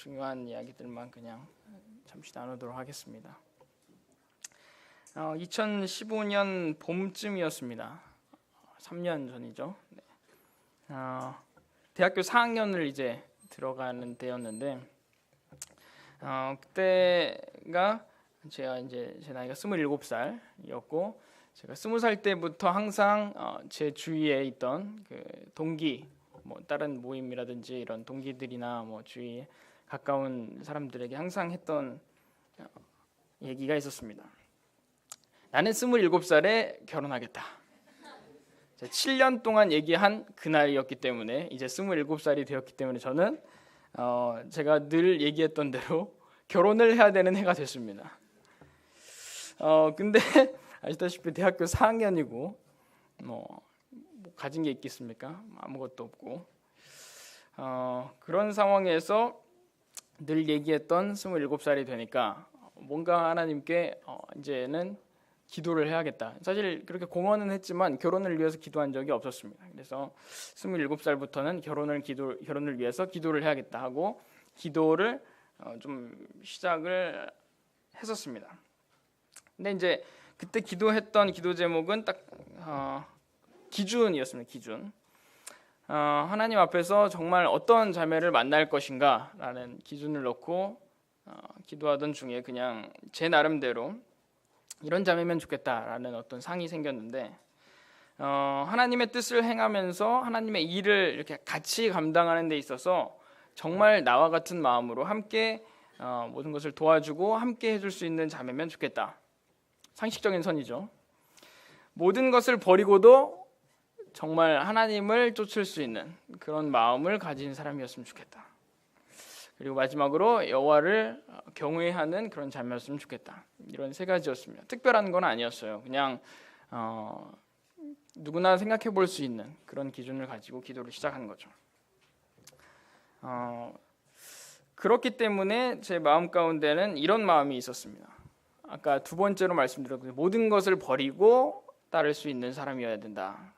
중요한 이야기들만 그냥 잠시 나누도록 하겠습니다. 2015년 봄쯤이었습니다. 3년 전이죠. 네. 대학교 4학년을 이제 들어가는 때였는데 그때가 제가 이제 제 나이가 27살이었고 제가 20살 때부터 항상 제 주위에 있던 그 동기, 뭐 다른 모임이라든지 이런 동기들이나 뭐 주위에 가까운 사람들에게 항상 했던 얘기가 있었습니다. 나는 27살에 결혼하겠다. 7년 동안 얘기한 그날이었기 때문에 이제 27살이 되었기 때문에 저는 제가 늘 얘기했던 대로 결혼을 해야 되는 해가 됐습니다. 근데 아시다시피 대학교 4학년이고 뭐 가진 게 있겠습니까? 아무것도 없고 그런 상황에서 늘 얘기했던 27살이 되니까 뭔가 하나님께 이제는 기도를 해야겠다. 사실 그렇게 공언은 했지만 결혼을 위해서 기도한 적이 없었습니다. 그래서 27살부터는 결혼을 위해서 기도를 해야겠다 하고 기도를 좀 시작을 했었습니다. 근데 이제 그때 기도했던 기도 제목은 딱 기준이었습니다. 기준. 하나님 앞에서 정말 어떤 자매를 만날 것인가라는 기준을 놓고 기도하던 중에 그냥 제 나름대로 이런 자매면 좋겠다라는 어떤 상이 생겼는데 하나님의 뜻을 행하면서 하나님의 일을 이렇게 같이 감당하는 데 있어서 정말 나와 같은 마음으로 함께 모든 것을 도와주고 함께 해줄 수 있는 자매면 좋겠다. 상식적인 선이죠. 모든 것을 버리고도 정말 하나님을 쫓을 수 있는 그런 마음을 가진 사람이었으면 좋겠다. 그리고 마지막으로 여호와를 경외하는 그런 자매였으면 좋겠다. 이런 세 가지였습니다. 특별한 건 아니었어요. 그냥 누구나 생각해 볼 수 있는 그런 기준을 가지고 기도를 시작한 거죠. 그렇기 때문에 제 마음 가운데는 이런 마음이 있었습니다. 아까 두 번째로 말씀드렸거든요. 모든 것을 버리고 따를 수 있는 사람이어야 된다.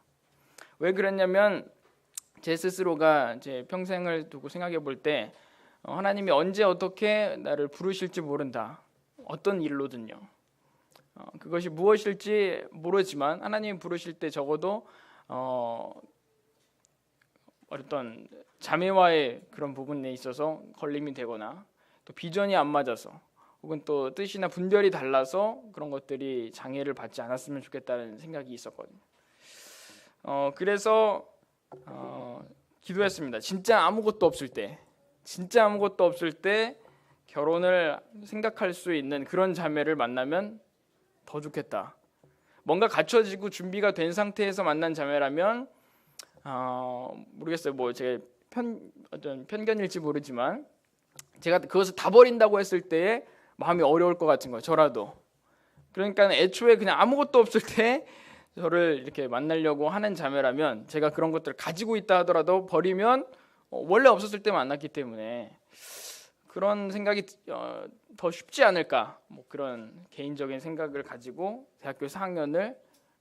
왜 그랬냐면 제 스스로가 제 평생을 두고 생각해 볼 때 하나님이 언제 어떻게 나를 부르실지 모른다. 어떤 일로든요. 그것이 무엇일지 모르지만 하나님이 부르실 때 적어도 어떤 자매와의 그런 부분에 있어서 걸림이 되거나 또 비전이 안 맞아서 혹은 또 뜻이나 분별이 달라서 그런 것들이 장애를 받지 않았으면 좋겠다는 생각이 있었거든요. 그래서 기도했습니다. 진짜 아무것도 없을 때 결혼을 생각할 수 있는 그런 자매를 만나면 더 좋겠다. 뭔가 갖춰지고 준비가 된 상태에서 만난 자매라면 모르겠어요. 뭐 제 어떤 편견일지 모르지만 제가 그것을 다 버린다고 했을 때에 마음이 어려울 것 같은 거예요. 저라도. 그러니까 애초에 그냥 아무것도 없을 때 저를 이렇게 만나려고 하는 자매라면 제가 그런 것들을 가지고 있다 하더라도 버리면 원래 없었을 때 만났기 때문에 그런 생각이 더 쉽지 않을까, 뭐 그런 개인적인 생각을 가지고 대학교 4학년을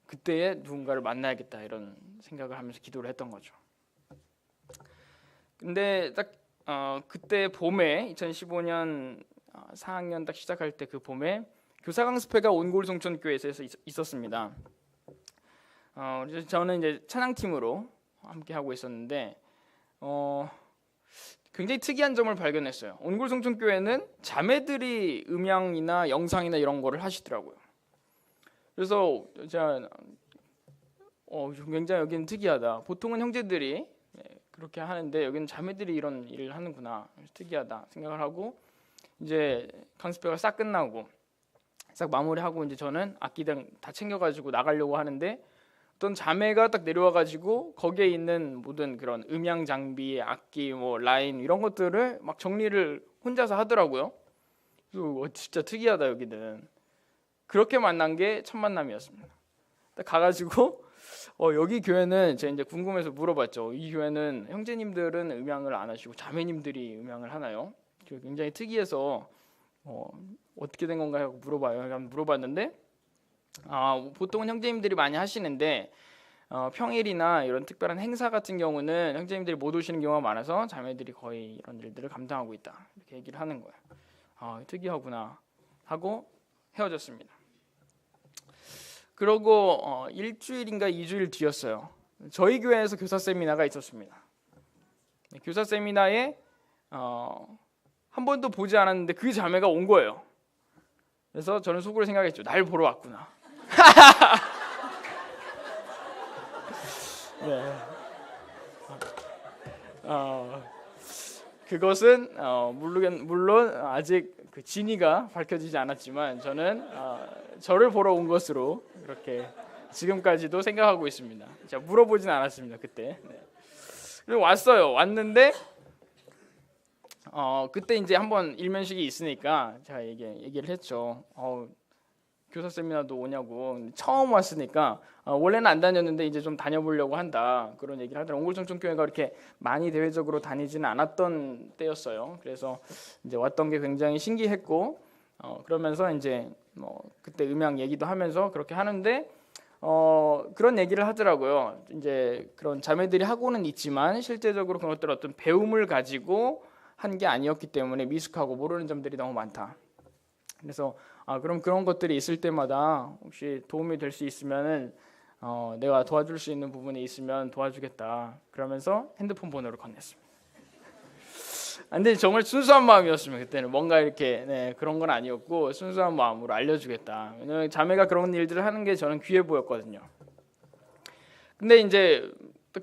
그때에 누군가를 만나야겠다 이런 생각을 하면서 기도를 했던 거죠. 근데 딱 그때 봄에 2015년 4학년 딱 시작할 때 그 봄에 교사 강습회가 온골송천교회에서 있었습니다. 그래서 저는 이제 찬양팀으로 함께 하고 있었는데 굉장히 특이한 점을 발견했어요. 온골송천교회는 자매들이 음향이나 영상이나 이런 거를 하시더라고요. 그래서 제가 굉장히 여기는 특이하다. 보통은 형제들이 그렇게 하는데 여기는 자매들이 이런 일을 하는구나. 특이하다 생각을 하고 이제 강습회가 싹 끝나고 싹 마무리하고 이제 저는 악기들 다 챙겨가지고 나가려고 하는데 어떤 자매가 딱 내려와가지고 거기에 있는 모든 그런 음향 장비, 악기, 뭐 라인 이런 것들을 막 정리를 혼자서 하더라고요. 그래서 진짜 특이하다 여기는. 그렇게 만난 게 첫 만남이었습니다. 딱 가가지고 여기 교회는 제가 이제 궁금해서 물어봤죠. 이 교회는 형제님들은 음향을 안 하시고 자매님들이 음향을 하나요? 굉장히 특이해서 어떻게 된 건가요? 하고 물어봤는데 보통은 형제님들이 많이 하시는데 평일이나 이런 특별한 행사 같은 경우는 형제님들이 못 오시는 경우가 많아서 자매들이 거의 이런 일들을 감당하고 있다 이렇게 얘기를 하는 거예요. 특이하구나 하고 헤어졌습니다. 그러고 일주일인가 2주일 뒤였어요. 저희 교회에서 교사 세미나가 있었습니다. 교사 세미나에 한 번도 보지 않았는데 그 자매가 온 거예요. 그래서 저는 속으로 생각했죠. 날 보러 왔구나. 네. 그것은 물론 아직 그 진위가 밝혀지지 않았지만 저는 저를 보러 온 것으로 이렇게 지금까지도 생각하고 있습니다. 제가 물어보진 않았습니다 그때. 네. 그리고 왔어요. 왔는데 그때 이제 한번 일면식이 있으니까 제가 얘기를 했죠. 교사 세미나도 오냐고. 처음 왔으니까 원래는 안 다녔는데 이제 좀 다녀보려고 한다 그런 얘기를 하더라고요. 옹골청천교회가 그렇게 많이 대외적으로 다니지는 않았던 때였어요. 그래서 이제 왔던 게 굉장히 신기했고 그러면서 이제 그때 음향 얘기도 하면서 그렇게 하는데 그런 얘기를 하더라고요. 이제 그런 자매들이 하고는 있지만 실제적으로 그런 것들 어떤 배움을 가지고 한 게 아니었기 때문에 미숙하고 모르는 점들이 너무 많다. 그래서 그럼 그런 것들이 있을 때마다 혹시 도움이 될 수 있으면은 내가 도와줄 수 있는 부분이 있으면 도와주겠다. 그러면서 핸드폰 번호를 건넸습니다. 근데 정말 순수한 마음이었습니다. 그때는 뭔가 이렇게 그런 건 아니었고 순수한 마음으로 알려주겠다. 왜냐면 자매가 그런 일들을 하는 게 저는 귀해 보였거든요. 근데 이제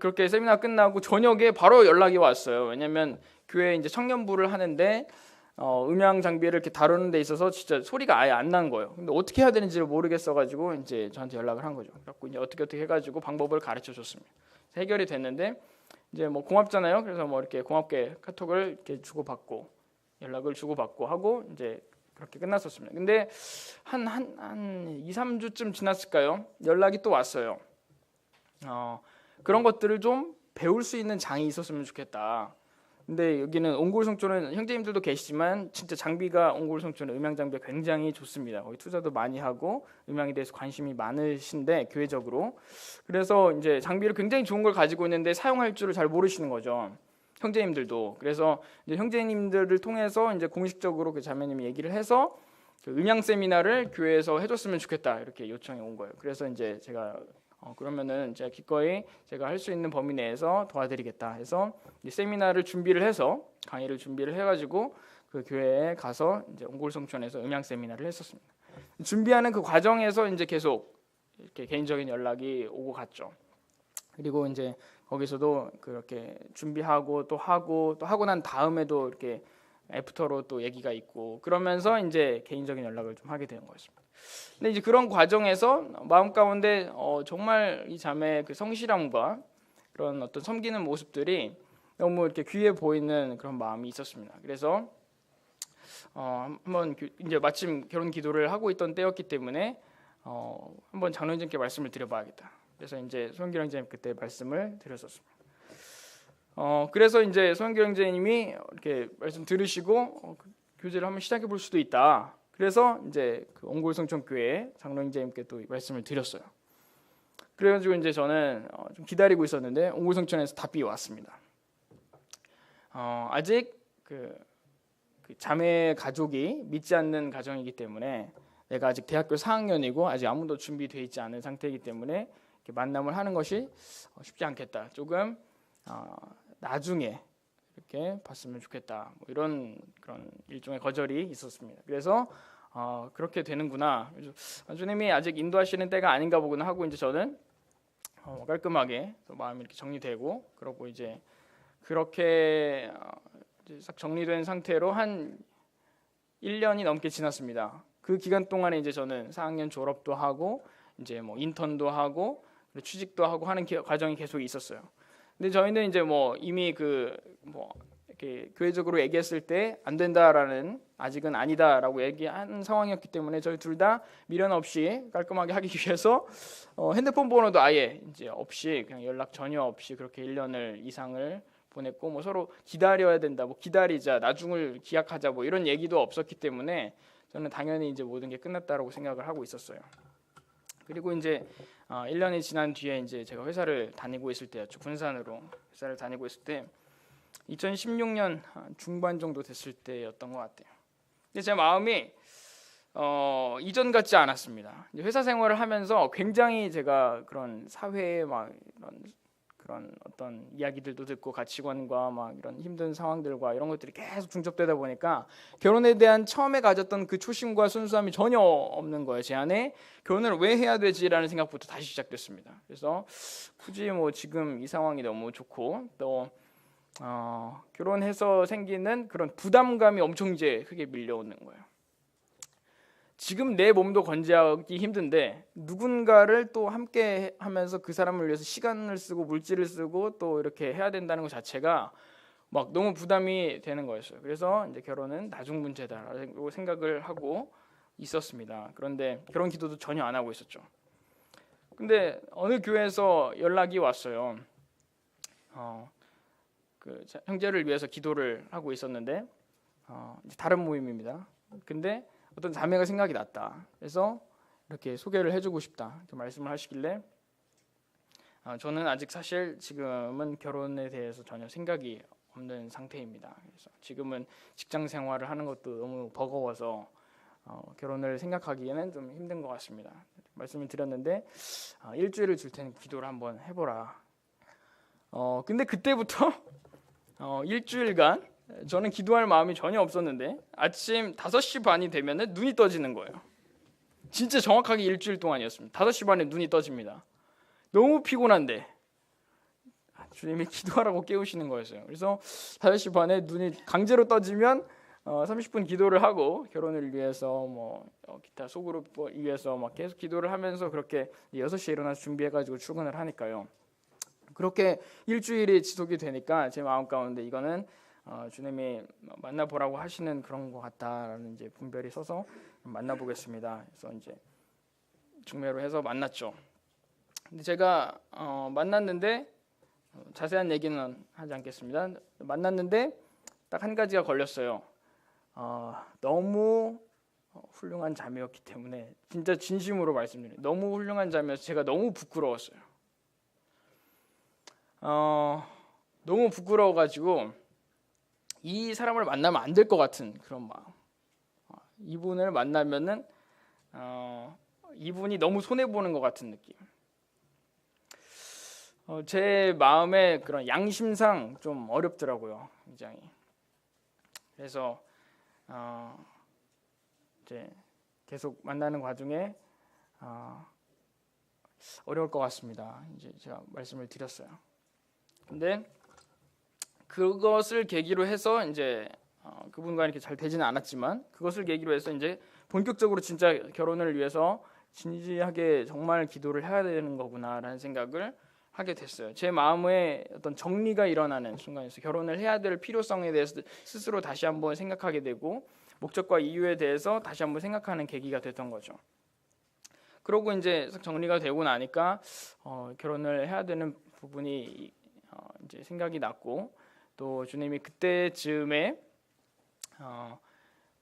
그렇게 세미나 끝나고 저녁에 바로 연락이 왔어요. 왜냐면 교회에 이제 청년부를 하는데 음향 장비를 이렇게 다루는 데 있어서 진짜 소리가 아예 안 난 거예요. 근데 어떻게 해야 되는지를 모르겠어가지고 이제 저한테 연락을 한 거죠. 그래서 이제 어떻게 해가지고 방법을 가르쳐 줬습니다. 해결이 됐는데 이제 뭐 고맙잖아요. 그래서 뭐 이렇게 고맙게 카톡을 이렇게 주고받고 연락을 주고받고 하고 이제 그렇게 끝났었습니다. 근데 한 2, 3주쯤 지났을까요? 연락이 또 왔어요. 그런 것들을 좀 배울 수 있는 장이 있었으면 좋겠다. 근데 여기는 옹골성촌은 형제님들도 계시지만 진짜 장비가 옹골성촌은 음향 장비가 굉장히 좋습니다. 거기 투자도 많이 하고 음향에 대해서 관심이 많으신데 교회적으로 그래서 이제 장비를 굉장히 좋은 걸 가지고 있는데 사용할 줄을 잘 모르시는 거죠. 형제님들도. 그래서 이제 형제님들을 통해서 이제 공식적으로 그 자매님이 얘기를 해서 그 음향 세미나를 교회에서 해줬으면 좋겠다 이렇게 요청이 온 거예요. 그래서 이제 제가 그러면은 제가 기꺼이 제가 할 수 있는 범위 내에서 도와드리겠다 해서 이 세미나를 준비를 해서 강의를 준비를 해가지고 그 교회에 가서 이제 옹골성촌에서 음향 세미나를 했었습니다. 준비하는 그 과정에서 이제 계속 이렇게 개인적인 연락이 오고 갔죠. 그리고 이제 거기서도 그렇게 준비하고 또 하고 난 다음에도 이렇게 애프터로 또 얘기가 있고 그러면서 이제 개인적인 연락을 좀 하게 되는 거였습니다. 근데 이제 그런 과정에서 마음 가운데 정말 이 자매의 그 성실함과 그런 어떤 섬기는 모습들이 너무 이렇게 귀해 보이는 그런 마음이 있었습니다. 그래서 한번 이제 마침 결혼 기도를 하고 있던 때였기 때문에 한번 장로님께 말씀을 드려봐야겠다. 그래서 이제 소영길 형제님 그때 말씀을 드렸었습니다. 그래서 이제 소영길 형제님이 이렇게 말씀 들으시고 교제를 한번 시작해 볼 수도 있다. 그래서 이제 그 옹골성촌 교회 장로 형제님께 또 말씀을 드렸어요. 그래가지고 이제 저는 좀 기다리고 있었는데 옹골성촌에서 답이 왔습니다. 아직 그 자매 가족이 믿지 않는 가정이기 때문에 내가 아직 대학교 4학년이고 아직 아무도 준비되어 있지 않은 상태이기 때문에 이렇게 만남을 하는 것이 쉽지 않겠다. 조금 나중에 이렇게 봤으면 좋겠다. 뭐 이런 그런 일종의 거절이 있었습니다. 그래서 그렇게 되는구나. 주님이 아직 인도하시는 때가 아닌가 보구나 하고 이제 저는 깔끔하게 마음이 이렇게 정리되고 그러고 이제 그렇게 이제 싹 정리된 상태로 한 1년이 넘게 지났습니다. 그 기간 동안에 이제 저는 4학년 졸업도 하고 이제 뭐 인턴도 하고 취직도 하고 하는 과정이 계속 있었어요. 근데 저희는 이제 뭐 이미 이렇게 교회적으로 얘기했을 때 안 된다라는 아직은 아니다라고 얘기한 상황이었기 때문에 저희 둘 다 미련 없이 깔끔하게 하기 위해서 핸드폰 번호도 아예 이제 없이 그냥 연락 전혀 없이 그렇게 1년을 이상을 보냈고 뭐 서로 기다려야 된다, 뭐 기다리자, 나중을 기약하자 뭐 이런 얘기도 없었기 때문에 저는 당연히 이제 모든 게 끝났다라고 생각을 하고 있었어요. 그리고 이제 1년이 지난 뒤에 이제 제가 회사를 다니고 있을 때였죠. 군산으로 회사를 다니고 있을 때 2016년 중반 정도 됐을 때였던 것 같아요. 근데 제 마음이 이전 같지 않았습니다. 이제 회사 생활을 하면서 굉장히 제가 그런 사회의 막 그런 어떤 이야기들도 듣고 가치관과 막 이런 힘든 상황들과 이런 것들이 계속 중첩되다 보니까 결혼에 대한 처음에 가졌던 그 초심과 순수함이 전혀 없는 거예요. 제 안에 결혼을 왜 해야 되지라는 생각부터 다시 시작됐습니다. 그래서 굳이 뭐 지금 이 상황이 너무 좋고 또 결혼해서 생기는 그런 부담감이 엄청 이제 크게 밀려오는 거예요. 지금 내 몸도 건재하기 힘든데 누군가를 또 함께 하면서 그 사람을 위해서 시간을 쓰고 물질을 쓰고 또 이렇게 해야 된다는 것 자체가 막 너무 부담이 되는 거였어요. 그래서 이제 결혼은 나중 문제다라고 생각을 하고 있었습니다. 그런데 결혼 기도도 전혀 안 하고 있었죠. 근데 어느 교회에서 연락이 왔어요. 그 형제를 위해서 기도를 하고 있었는데 이제 다른 모임입니다. 근데 어떤 자매가 생각이 났다. 그래서 이렇게 소개를 해주고 싶다. 이렇게 말씀을 하시길래 저는 아직 사실 지금은 결혼에 대해서 전혀 생각이 없는 상태입니다. 그래서 지금은 직장 생활을 하는 것도 너무 버거워서 결혼을 생각하기에는 좀 힘든 것 같습니다. 말씀을 드렸는데 일주일을 줄 테니 기도를 한번 해보라. 근데 그때부터 일주일간 저는 기도할 마음이 전혀 없었는데 아침 5시 반이 되면 눈이 떠지는 거예요. 진짜 정확하게 일주일 동안이었습니다. 5시 반에 눈이 떠집니다. 너무 피곤한데 주님이 기도하라고 깨우시는 거였어요. 그래서 5시 반에 눈이 강제로 떠지면 30분 기도를 하고 결혼을 위해서 뭐 기타 소그룹 위해서 막 계속 기도를 하면서 그렇게 6시에 일어나서 준비해가지고 출근을 하니까요. 그렇게 일주일이 지속이 되니까 제 마음 가운데 이거는 주님이 만나보라고 하시는 그런 것 같다라는 이제 분별이 서서 만나보겠습니다. 그래서 이제 중매로 해서 만났죠. 근데 제가 만났는데 자세한 얘기는 하지 않겠습니다. 만났는데 딱 한 가지가 걸렸어요. 너무 훌륭한 자매였기 때문에 진짜 진심으로 말씀드려요. 너무 훌륭한 자매여서 제가 너무 부끄러웠어요. 너무 부끄러워가지고 이 사람을 만나면 안 될 것 같은 그런 마음. 이분을 만나면은 이분이 너무 손해 보는 것 같은 느낌. 제 마음에 그런 양심상 좀 어렵더라고요, 굉장히. 그래서 이제 계속 만나는 과정에 어려울 것 같습니다. 이제 제가 말씀을 드렸어요. 근데 그것을 계기로 해서 이제 그분과 이렇게 잘 되지는 않았지만 그것을 계기로 해서 이제 본격적으로 진짜 결혼을 위해서 진지하게 정말 기도를 해야 되는 거구나라는 생각을 하게 됐어요. 제 마음에 어떤 정리가 일어나는 순간에서 결혼을 해야 될 필요성에 대해서 스스로 다시 한번 생각하게 되고 목적과 이유에 대해서 다시 한번 생각하는 계기가 됐던 거죠. 그러고 이제 정리가 되고 나니까 결혼을 해야 되는 부분이 이제 생각이 났고 또 주님이 그때쯤에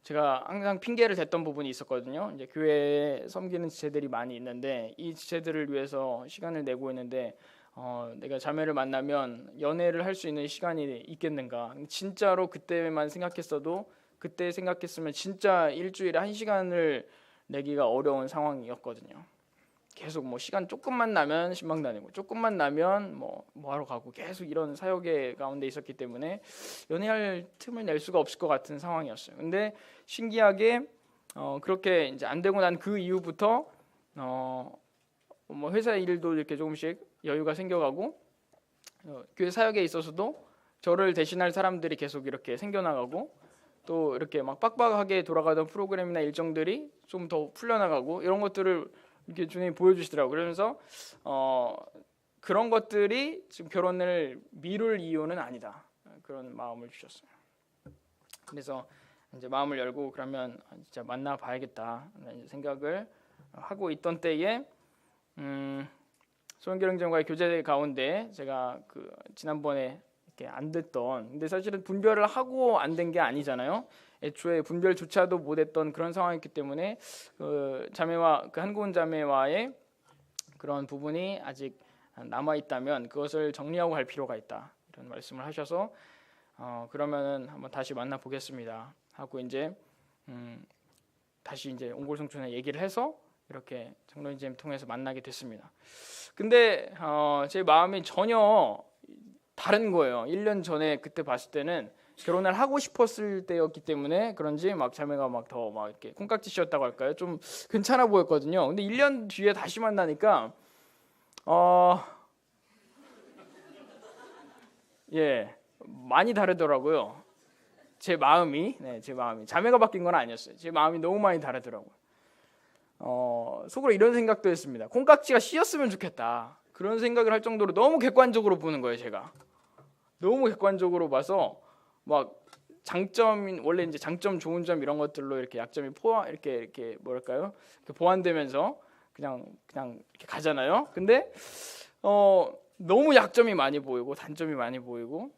제가 항상 핑계를 댔던 부분이 있었거든요. 이제 교회에 섬기는 지체들이 많이 있는데 이 지체들을 위해서 시간을 내고 있는데 내가 자매를 만나면 연애를 할 수 있는 시간이 있겠는가? 진짜로 그때만 생각했어도 그때 생각했으면 진짜 일주일에 1시간을 내기가 어려운 상황이었거든요. 계속 뭐 시간 조금만 나면 신방 다니고 조금만 나면 뭐 하러 가고 계속 이런 사역의 가운데 있었기 때문에 연애할 틈을 낼 수가 없을 것 같은 상황이었어요. 근데 신기하게 그렇게 이제 안 되고 난 그 이후부터 뭐 회사 일도 이렇게 조금씩 여유가 생겨가고 교회 사역에 있어서도 저를 대신할 사람들이 계속 이렇게 생겨나가고 또 이렇게 막 빡빡하게 돌아가던 프로그램이나 일정들이 좀 더 풀려나가고 이런 것들을 이렇게 주님이 보여주시더라고요. 그러면서 그런 것들이 지금 결혼을 미룰 이유는 아니다. 그런 마음을 주셨어요. 그래서 이제 마음을 열고 그러면 진짜 만나봐야겠다는 생각을 하고 있던 때에 소원결혼전과의 교제 가운데 제가 그 지난번에 이렇게 안 됐던 근데 사실은 분별을 하고 안 된 게 아니잖아요. 애초에 분별조차도 못했던 그런 상황이었기 때문에 그 자매와 그 한고은 자매와의 그런 부분이 아직 남아 있다면 그것을 정리하고 갈 필요가 있다, 이런 말씀을 하셔서 그러면은 한번 다시 만나 보겠습니다 하고 이제 다시 이제 옹골성촌에 얘기를 해서 이렇게 장로님을 통해서 만나게 됐습니다. 근데 제 마음이 전혀 다른 거예요. 1년 전에 그때 봤을 때는 결혼을 하고 싶었을 때였기 때문에 그런지 막 자매가 막 더 막 이렇게 콩깍지 씌웠다고 할까요? 좀 괜찮아 보였거든요. 근데 1년 뒤에 다시 만나니까 예, 많이 다르더라고요. 제 마음이 자매가 바뀐 건 아니었어요. 제 마음이 너무 많이 다르더라고요. 속으로 이런 생각도 했습니다. 콩깍지가 씌었으면 좋겠다, 그런 생각을 할 정도로 너무 객관적으로 보는 거예요. 제가 너무 객관적으로 봐서 막 장점, 원래 이제 장점, 좋은 점 이런 것들로 이렇게 약점이 이렇게 뭐랄까요? 이렇게 보완되면서 그냥 이렇게 가잖아요. 근데 너무 약점이 많이 보이고 단점이 많이 보이고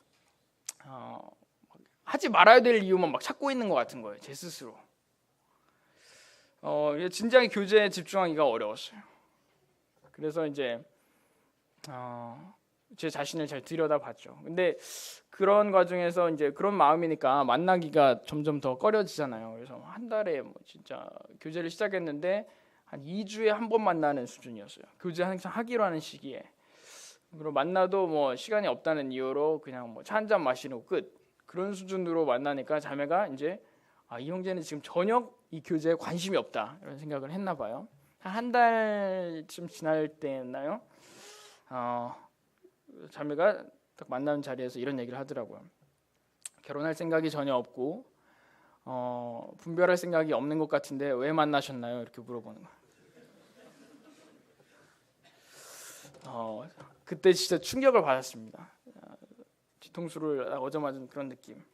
하지 말아야 될 이유만 막 찾고 있는 것 같은 거예요, 제 스스로. 진지하게 교제에 집중하기가 어려웠어요. 그래서 이제 제 자신을 잘 들여다봤죠. 근데 그런 과정에서 이제 그런 마음이니까 만나기가 점점 더 꺼려지잖아요. 그래서 한 달에 뭐 진짜 교제를 시작했는데 한 2주에 한 번 만나는 수준이었어요. 교제 항상 하기로 하는 시기에. 그리고 만나도 뭐 시간이 없다는 이유로 그냥 뭐 차 한 잔 마시고 끝, 그런 수준으로 만나니까 자매가 이제 이 형제는 지금 전혀 이 교제에 관심이 없다, 이런 생각을 했나 봐요. 한 달쯤 지날 때였나요? 자매가 딱 만나는 자리에서 이런 얘기를 하더라고요. 결혼할 생각이 전혀 없고 분별할 생각이 없는 것 같은데 왜 만나셨나요? 이렇게 물어보는 거예요. 그때 진짜 충격을 받았습니다. 뒤통수를 얻어맞은 그런 느낌.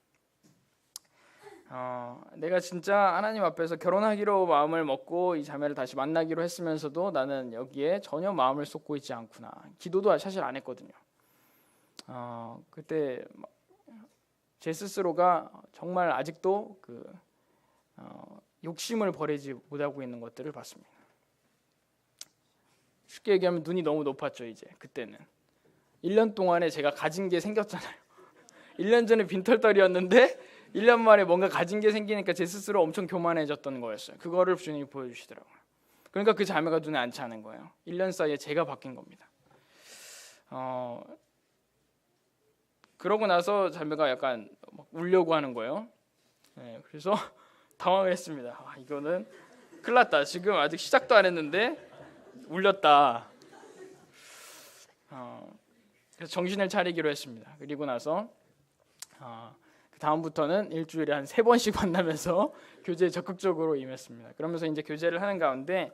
내가 진짜 하나님 앞에서 결혼하기로 마음을 먹고 이 자매를 다시 만나기로 했으면서도 나는 여기에 전혀 마음을 쏟고 있지 않구나. 기도도 사실 안 했거든요. 그때 제 스스로가 정말 아직도 욕심을 버리지 못하고 있는 것들을 봤습니다. 쉽게 얘기하면 눈이 너무 높았죠. 이제 그때는 1년 동안에 제가 가진 게 생겼잖아요. 1년 전에 빈털터리였는데 1년 만에 뭔가 가진 게 생기니까 제 스스로 엄청 교만해졌던 거였어요. 그거를 주님이 보여주시더라고요. 그러니까 그 자매가 눈에 안 차는 거예요. 1년 사이에 제가 바뀐 겁니다. 그러고 나서 자매가 약간 막 울려고 하는 거예요. 네, 그래서 당황했습니다. 이거는 큰일 났다. 지금 아직 시작도 안 했는데 울렸다. 그래서 정신을 차리기로 했습니다. 그리고 나서 그 다음부터는 일주일에 한 3번씩 만나면서 교제에 적극적으로 임했습니다. 그러면서 이제 교제를 하는 가운데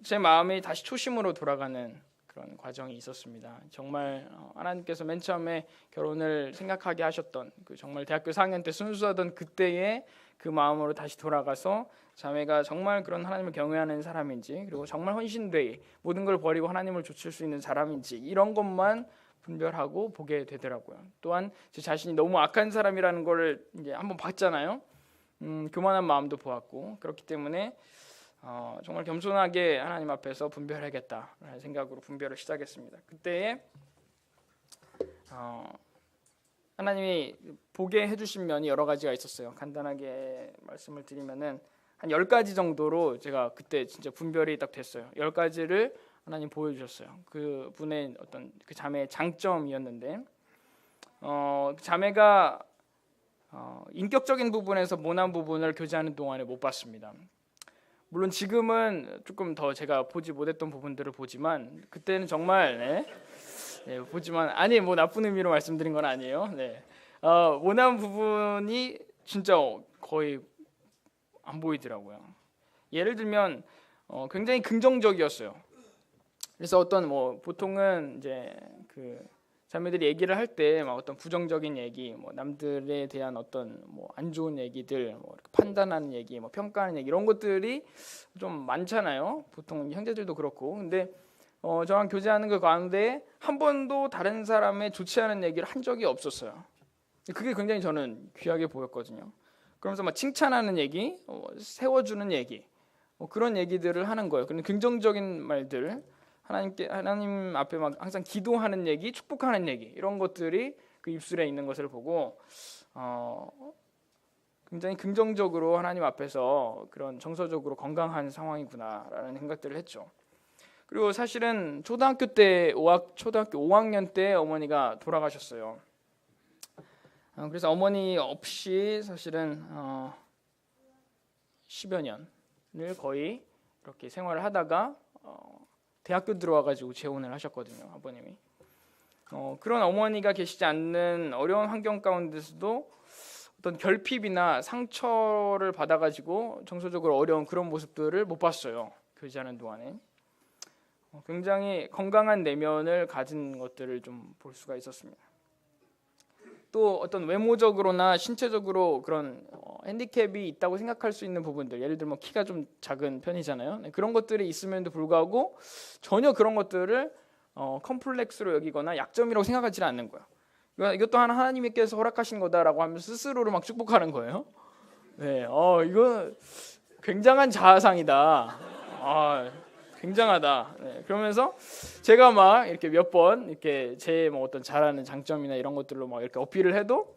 제 마음이 다시 초심으로 돌아가는 그런 과정이 있었습니다. 정말 하나님께서 맨 처음에 결혼을 생각하게 하셨던 정말 대학교 4학년 때 순수하던 그때의 그 마음으로 다시 돌아가서 자매가 정말 그런 하나님을 경외하는 사람인지, 그리고 정말 헌신되이 모든 걸 버리고 하나님을 좇을 수 있는 사람인지, 이런 것만 분별하고 보게 되더라고요. 또한 제 자신이 너무 악한 사람이라는 걸 이제 한번 봤잖아요. 교만한 마음도 보았고, 그렇기 때문에 정말 겸손하게 하나님 앞에서 분별하겠다라는 생각으로 분별을 시작했습니다. 그때에 하나님이 보게 해주신 면이 여러 가지가 있었어요. 간단하게 말씀을 드리면은 한 10가지 정도로 제가 그때 진짜 분별이 딱 됐어요. 10가지를 하나님 보여주셨어요. 그 분의 어떤 그 자매의 장점이었는데, 그 자매가 인격적인 부분에서 모난 부분을 교제하는 동안에 못 봤습니다. 물론 지금은 조금 더 제가 보지 못했던 부분들을 보지만, 그때는 정말 보지만 뭐 나쁜 의미로 말씀드린 건 아니에요. 모난 부분이 진짜 거의 안 보이더라고요. 예를 들면 굉장히 긍정적이었어요. 그래서 어떤 보통은 이제 그 자매들이 얘기를 할 때 막 어떤 부정적인 얘기, 남들에 대한 어떤 안 좋은 얘기들, 이렇게 판단하는 얘기, 평가하는 얘기, 이런 것들이 좀 많잖아요. 보통 형제들도 그렇고. 근데 저랑 교제하는 그 가운데 한 번도 다른 사람의 좋지 않은 얘기를 한 적이 없었어요. 그게 굉장히 저는 귀하게 보였거든요. 그러면서 막 칭찬하는 얘기, 세워주는 얘기, 그런 얘기들을 하는 거예요. 그런 긍정적인 말들, 하나님 앞에 막 항상 기도하는 얘기, 축복하는 얘기 이런 것들이 그 입술에 있는 것을 보고 굉장히 긍정적으로 하나님 앞에서 그런 정서적으로 건강한 상황이구나라는 생각들을 했죠. 그리고 사실은 초등학교 5학년 때 어머니가 돌아가셨어요. 그래서 어머니 없이 사실은 10여 년을 거의 이렇게 생활을 하다가 대학교 들어와가지고 재혼을 하셨거든요, 아버님이. 그런 어머니가 계시지 않는 어려운 환경 가운데서도 어떤 결핍이나 상처를 받아가지고 정서적으로 어려운 그런 모습들을 못 봤어요. 교제하는 동안에. 굉장히 건강한 내면을 가진 것들을 좀 볼 수가 있었습니다. 또 어떤 외모적으로나 신체적으로 그런 핸디캡이 있다고 생각할 수 있는 부분들, 예를 들면 키가 좀 작은 편이잖아요. 그런 것들이 있음에도 불구하고 전혀 그런 것들을 컴플렉스로 여기거나 약점이라고 생각하지 않는 거예요. 이것 또한 하나님께서 허락하신 거다라고 하면서 스스로를 막 축복하는 거예요. 네, 이거 굉장한 자아상이다. 굉장하다. 네, 그러면서 제가 막 이렇게 몇 번 이렇게 제 뭐 어떤 잘하는 장점이나 이런 것들로 막 이렇게 어필을 해도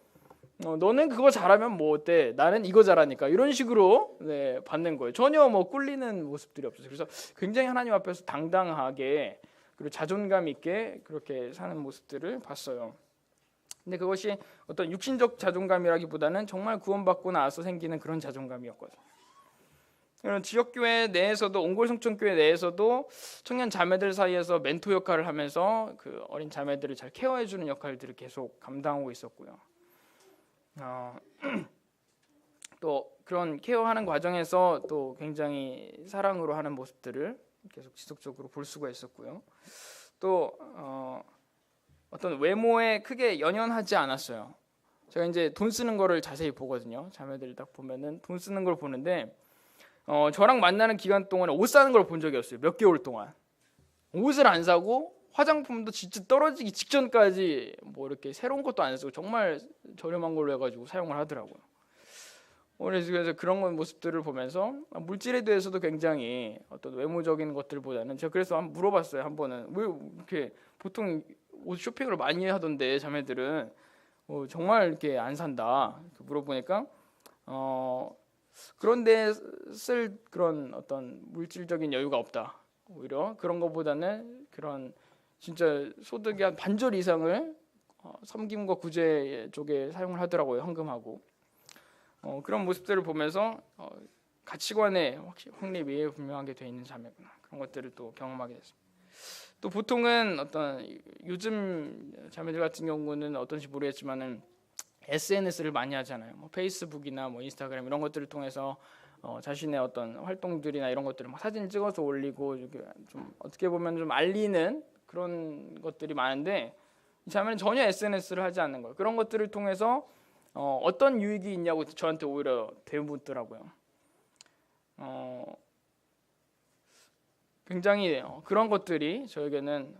너는 그거 잘하면 뭐 어때? 나는 이거 잘하니까 이런 식으로 네, 받는 거예요. 전혀 뭐 꿀리는 모습들이 없어요. 그래서 굉장히 하나님 앞에서 당당하게 그리고 자존감 있게 그렇게 사는 모습들을 봤어요. 근데 그것이 어떤 육신적 자존감이라기보다는 정말 구원받고 나서 생기는 그런 자존감이었거든요. 지역교회 내에서도 옹골성천교회 내에서도 청년 자매들 사이에서 멘토 역할을 하면서 그 어린 자매들을 잘 케어해주는 역할들을 계속 감당하고 있었고요. 또 그런 케어하는 과정에서 또 굉장히 사랑으로 하는 모습들을 계속 지속적으로 볼 수가 있었고요. 또 어떤 외모에 크게 연연하지 않았어요. 제가 이제 돈 쓰는 거를 자세히 보거든요. 자매들 딱 보면은 돈 쓰는 걸 보는데 저랑 만나는 기간 동안에 옷 사는 걸 본 적이 없어요. 몇 개월 동안 옷을 안 사고 화장품도 진짜 떨어지기 직전까지 뭐 이렇게 새로운 것도 안 쓰고 정말 저렴한 걸로 해가지고 사용을 하더라고요. 그래서 그런 모습들을 보면서 물질에 대해서도 굉장히 어떤 외모적인 것들보다는 제가 그래서 한번 물어봤어요. 한 번은 왜 이렇게 보통 옷 쇼핑을 많이 하던데 자매들은 정말 이렇게 안 산다 이렇게 물어보니까 그런데 쓸 그런 어떤 물질적인 여유가 없다. 오히려 그런 것보다는 그런 진짜 소득의 한 반절 이상을 섬김과 구제 쪽에 사용을 하더라고요. 헌금하고 그런 모습들을 보면서 가치관의 확립이 분명하게 돼 있는 자매구나 그런 것들을 또 경험하게 됐습니다. 또 보통은 어떤 요즘 자매들 같은 경우는 어떤지 모르겠지만은 SNS를 많이 하잖아요. 뭐 페이스북이나 뭐 인스타그램 이런 것들을 통해서 자신의 어떤 활동들이나 이런 것들을 막 사진 찍어서 올리고 좀 어떻게 보면 좀 알리는 그런 것들이 많은데 이 자매는 전혀 SNS를 하지 않는 거예요. 그런 것들을 통해서 어떤 유익이 있냐고 저한테 오히려 대묻더라고요. 굉장히 그런 것들이 저에게는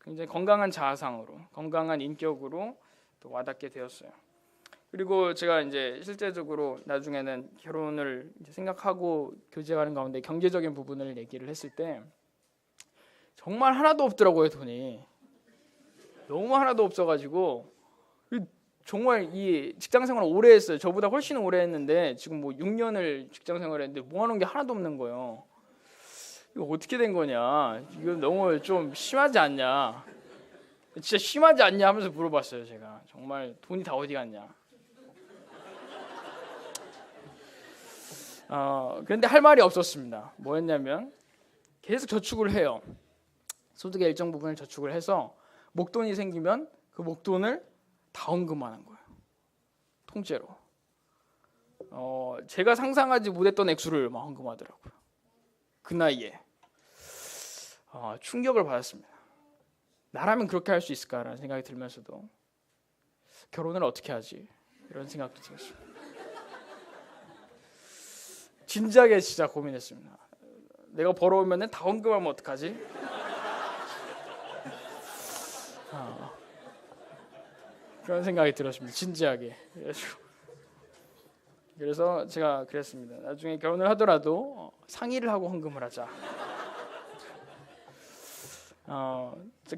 굉장히 건강한 자아상으로, 건강한 인격으로 또 와닿게 되었어요. 그리고 제가 이제 실제적으로 나중에는 결혼을 이제 생각하고 교제하는 가운데 경제적인 부분을 얘기를 했을 때 정말 하나도 없더라고요. 돈이 너무 하나도 없어가지고 정말 이 직장 생활을 오래 했어요. 저보다 훨씬 오래 했는데 지금 뭐 6년을 직장 생활했는데 모아놓은 게 하나도 없는 거예요. 이거 어떻게 된 거냐? 이거 너무 좀 심하지 않냐? 진짜 심하지 않냐 하면서 물어봤어요. 제가 정말 돈이 다 어디 갔냐? 그런데 할 말이 없었습니다. 뭐였냐면 계속 저축을 해요. 소득의 일정 부분을 저축을 해서 목돈이 생기면 그 목돈을 다 헌금하는 거예요. 통째로. 제가 상상하지 못했던 액수를 막 헌금하더라고요. 그 나이에 충격을 받았습니다. 나라면 그렇게 할 수 있을까라는 생각이 들면서도 결혼을 어떻게 하지? 이런 생각도 들었습니다. 진지하게 진짜 고민했습니다. 내가 벌어오면 다 헌금하면 어떡하지? 그런 생각이 들었습니다. 진지하게. 그래가지고 그래서 제가 그랬습니다. 나중에 결혼을 하더라도 상의를 하고 헌금을 하자.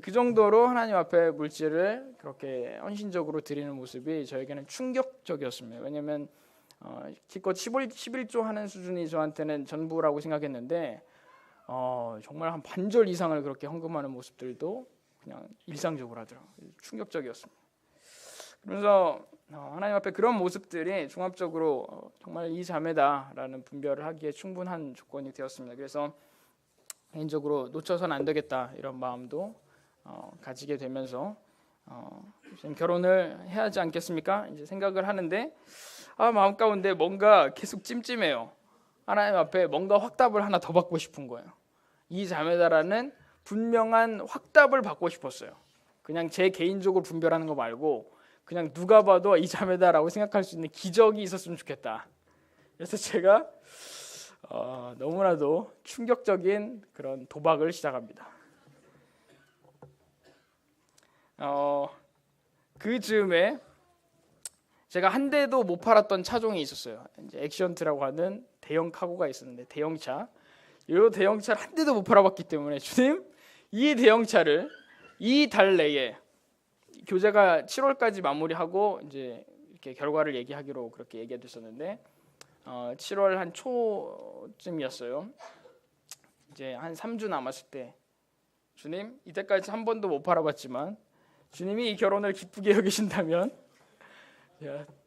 그 정도로 하나님 앞에 물질을 그렇게 헌신적으로 드리는 모습이 저에게는 충격적이었습니다. 왜냐하면 기껏 11조 하는 수준이 저한테는 전부라고 생각했는데 정말 한 반절 이상을 그렇게 헌금하는 모습들도 그냥 일상적으로 하더라고요. 충격적이었습니다. 그래서 하나님 앞에 그런 모습들이 종합적으로 정말 이 자매다라는 분별을 하기에 충분한 조건이 되었습니다. 그래서 개인적으로 놓쳐서는 안 되겠다 이런 마음도 가지게 되면서 지금 결혼을 해야 하지 않겠습니까? 이제 생각을 하는데 마음 가운데 뭔가 계속 찜찜해요. 하나님 앞에 뭔가 확답을 하나 더 받고 싶은 거예요. 이 자매다라는 분명한 확답을 받고 싶었어요. 그냥 제 개인적으로 분별하는 거 말고 그냥 누가 봐도 이 자매다라고 생각할 수 있는 기적이 있었으면 좋겠다. 그래서 제가 너무나도 충격적인 그런 도박을 시작합니다. 그 즈음에 제가 한 대도 못 팔았던 차종이 있었어요. 이제 액션트라고 하는 대형 카고가 있었는데 대형차. 이 대형차를 한 대도 못 팔아봤기 때문에 주님 이 대형차를 이 달 내에 교제가 7월까지 마무리하고 이제 이렇게 결과를 얘기하기로 그렇게 얘기가 됐었는데 7월 한 초쯤이었어요. 이제 한 3주 남았을 때 주님 이때까지 한 번도 못 팔아봤지만 주님이 이 결혼을 기쁘게 여기신다면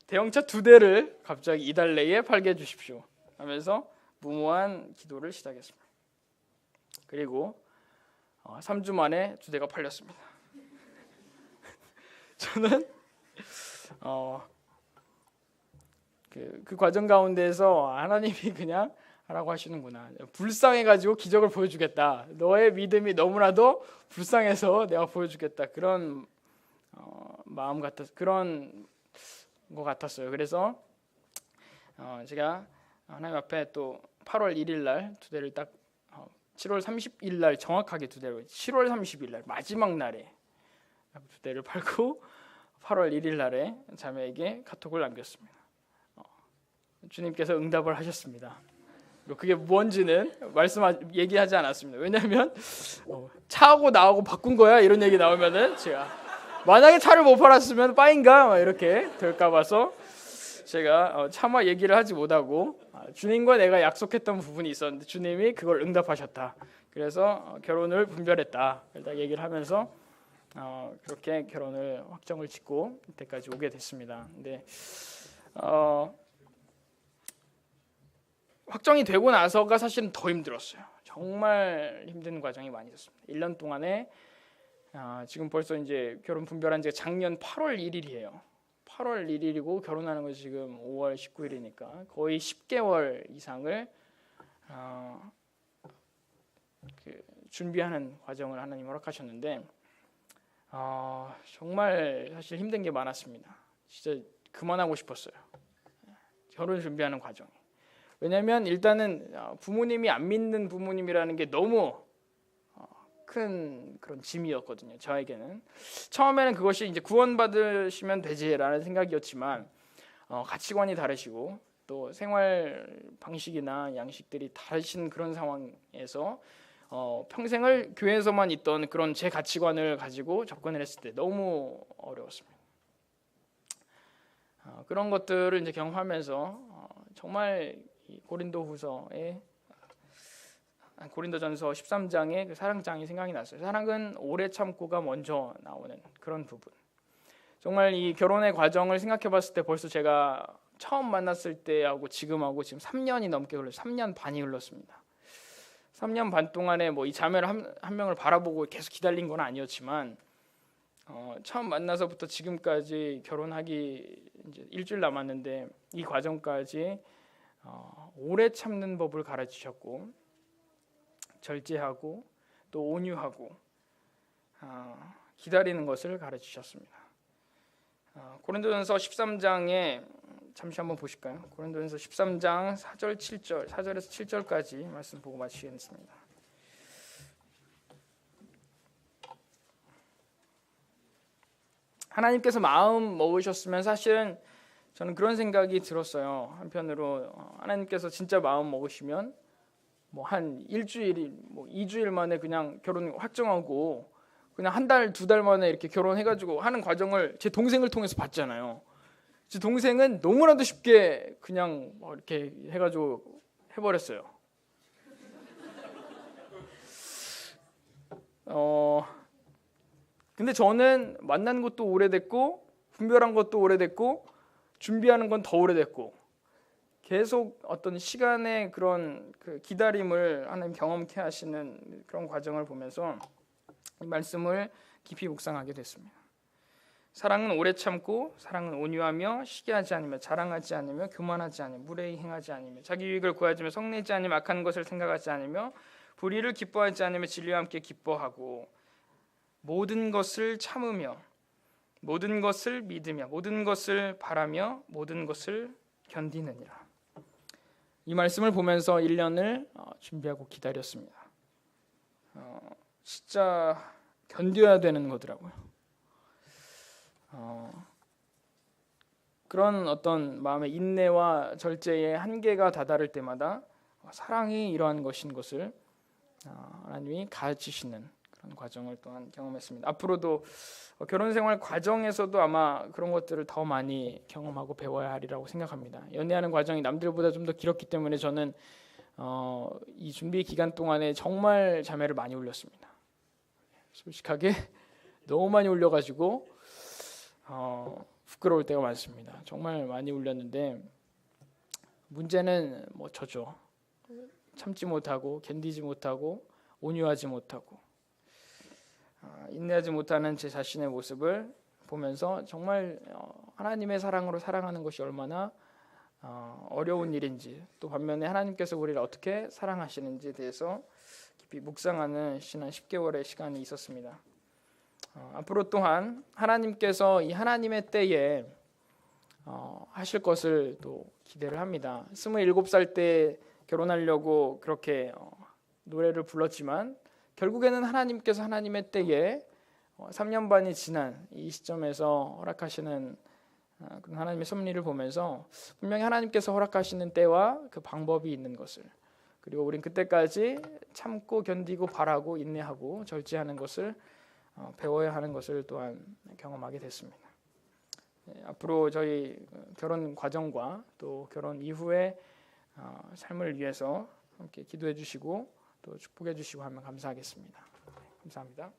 대형차 2대를 갑자기 이달 내에 팔게 해주십시오 하면서 무모한 기도를 시작했습니다. 그리고 3주 만에 2대가 팔렸습니다. 저는 그 과정 가운데서 하나님이 그냥 하라고 하시는구나. 불쌍해가지고 기적을 보여주겠다. 너의 믿음이 너무나도 불쌍해서 내가 보여주겠다. 그런 마음 그런 것 같았어요. 그래서 제가 하나님 앞에 또 8월 1일 날 2대를 딱 7월 30일 날 정확하게 2대를 7월 30일 날 마지막 날에 2대를 팔고 8월 1일 날에 자매에게 카톡을 남겼습니다. 주님께서 응답을 하셨습니다. 그게 뭔지는 얘기하지 않았습니다. 왜냐하면 차하고 나하고 바꾼 거야 이런 얘기 나오면은 제가 만약에 차를 못 팔았으면 빠인가 이렇게 될까 봐서 제가 차마 얘기를 하지 못하고 주님과 내가 약속했던 부분이 있었는데 주님이 그걸 응답하셨다. 그래서 결혼을 분별했다. 딱 얘기를 하면서 그렇게 결혼을 확정을 짓고 이때까지 오게 됐습니다. 근데 확정이 되고 나서가 사실은 더 힘들었어요. 정말 힘든 과정이 많이 있었습니다. 1년 동안에 지금 벌써 이제 결혼 분별한 지가 작년 8월 1일이에요. 8월 1일이고 결혼하는 거 지금 5월 19일이니까 거의 10개월 이상을 준비하는 과정을 하나님 허락하셨는데 정말 사실 힘든 게 많았습니다. 진짜 그만하고 싶었어요. 결혼 준비하는 과정이. 왜냐하면 일단은 부모님이 안 믿는 부모님이라는 게 너무 큰 그런 짐이었거든요. 저에게는 처음에는 그것이 이제 구원받으시면 되지라는 생각이었지만 가치관이 다르시고 또 생활 방식이나 양식들이 다르신 그런 상황에서 평생을 교회에서만 있던 그런 제 가치관을 가지고 접근을 했을 때 너무 어려웠습니다. 그런 것들을 이제 경험하면서 정말 고린도전서 13장의 그 사랑장이 생각이 났어요. 사랑은 오래 참고가 먼저 나오는 그런 부분. 정말 이 결혼의 과정을 생각해봤을 때 벌써 제가 처음 만났을 때하고 지금하고 지금 3년이 넘게 흘렀어요. 3년 반이 흘렀습니다. 3년 반 동안에 뭐 이 자매를 한 명을 바라보고 계속 기다린 건 아니었지만 처음 만나서부터 지금까지 결혼하기 이제 일주일 남았는데 이 과정까지 오래 참는 법을 가르치셨고 절제하고 또 온유하고 기다리는 것을 가르치셨습니다. 고린도전서 13장에 잠시 한번 보실까요? 고린도전서 13장 4절에서 7절까지 말씀 보고 마치겠습니다. 하나님께서 마음 먹으셨으면 사실은 저는 그런 생각이 들었어요. 한편으로 하나님께서 진짜 마음 먹으시면 뭐 한 일주일, 뭐 2주일 만에 그냥 결혼 확정하고 그냥 한 달, 2달 만에 이렇게 결혼해가지고 하는 과정을 제 동생을 통해서 봤잖아요. 제 동생은 너무나도 쉽게 그냥 뭐 이렇게 해가지고 해버렸어요. 근데 저는 만난 것도 오래됐고 분별한 것도 오래됐고 준비하는 건 더 오래됐고 계속 어떤 시간의 그런 그 기다림을 하나님 경험케 하시는 그런 과정을 보면서 이 말씀을 깊이 묵상하게 됐습니다. 사랑은 오래 참고 사랑은 온유하며 시기하지 않으며 자랑하지 않으며 교만하지 않으며 무례히 행하지 않으며 자기 유익을 구하지 않으며 성내지 않으며 악한 것을 생각하지 않으며 불의를 기뻐하지 않으며 진리와 함께 기뻐하고 모든 것을 참으며 모든 것을 믿으며 모든 것을 바라며 모든 것을 견디느니라. 이 말씀을 보면서 1년을 준비하고 기다렸습니다. 진짜 견뎌야 되는 거더라고요. 그런 어떤 마음의 인내와 절제의 한계가 다다를 때마다 사랑이 이러한 것인 것을 하나님이 가르치시는 그런 과정을 또한 경험했습니다. 앞으로도 결혼 생활 과정에서도 아마 그런 것들을 더 많이 경험하고 배워야 하리라고 생각합니다. 연애하는 과정이 남들보다 좀 더 길었기 때문에 저는 이 준비 기간 동안에 정말 자매를 많이 울렸습니다. 솔직하게 너무 많이 울려가지고 부끄러울 때가 많습니다. 정말 많이 울렸는데 문제는 뭐 저죠. 참지 못하고 견디지 못하고 온유하지 못하고 인내하지 못하는 제 자신의 모습을 보면서 정말 하나님의 사랑으로 사랑하는 것이 얼마나 어려운 일인지, 또 반면에 하나님께서 우리를 어떻게 사랑하시는지에 대해서 깊이 묵상하는 지난 10개월의 시간이 있었습니다. 앞으로 또한 하나님께서 이 하나님의 때에 하실 것을 또 기대를 합니다. 27살 때 결혼하려고 그렇게 노래를 불렀지만 결국에는 하나님께서 하나님의 때에 3년 반이 지난 이 시점에서 허락하시는 그런 하나님의 섭리를 보면서 분명히 하나님께서 허락하시는 때와 그 방법이 있는 것을, 그리고 우린 그때까지 참고 견디고 바라고 인내하고 절제하는 것을 배워야 하는 것을 또한 경험하게 됐습니다. 앞으로 저희 결혼 과정과 또 결혼 이후의 삶을 위해서 함께 기도해 주시고 또 축복해 주시고 하면 감사하겠습니다. 감사합니다.